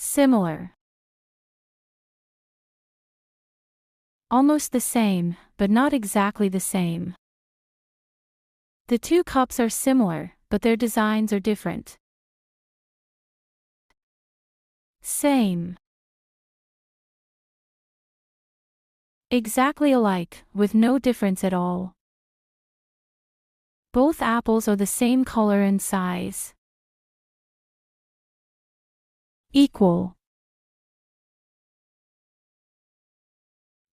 Similar. Almost the same, but not exactly the same. The two cups are similar, but their designs are different. Same. Exactly alike, with no difference at all. Both apples are the same color and size. Equal.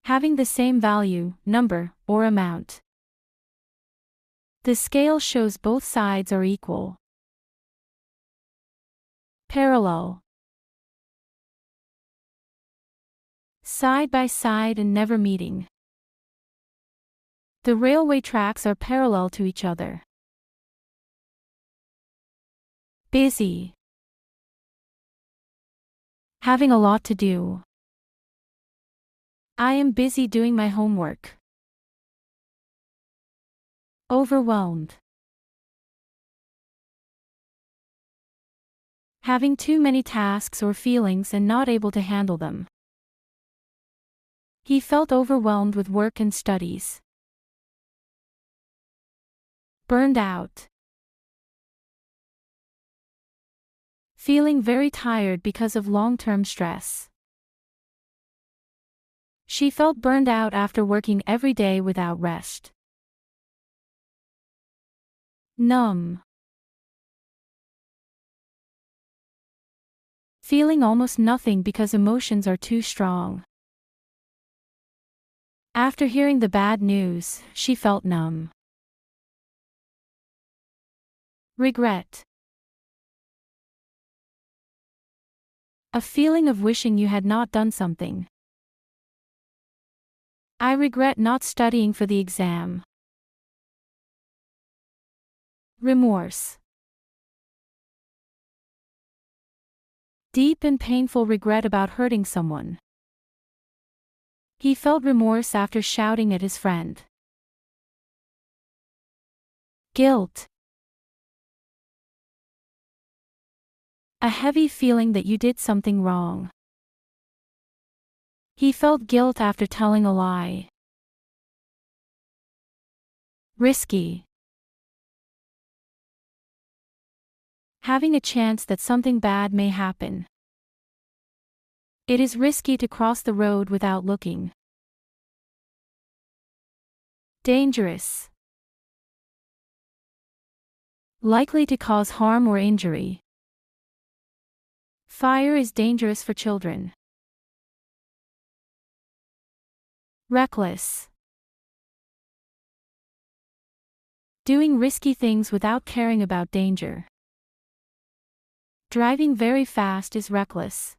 Having the same value, number, or amount. The scale shows both sides are equal. Parallel. Side by side and never meeting. The railway tracks are parallel to each other. Busy. Having a lot to do. I am busy doing my homework. Overwhelmed. Having too many tasks or feelings and not able to handle them. He felt overwhelmed with work and studies. Burned out. Feeling very tired because of long-term stress. She felt burned out after working every day without rest. Numb. Feeling almost nothing because emotions are too strong. After hearing the bad news, she felt numb. Regret. A feeling of wishing you had not done something. I regret not studying for the exam. Remorse. Deep and painful regret about hurting someone. He felt remorse after shouting at his friend. Guilt. A heavy feeling that you did something wrong. He felt guilt after telling a lie. Risky. Having a chance that something bad may happen. It is risky to cross the road without looking. Dangerous. Likely to cause harm or injury. Fire is dangerous for children. Reckless. Doing risky things without caring about danger. Driving very fast is reckless.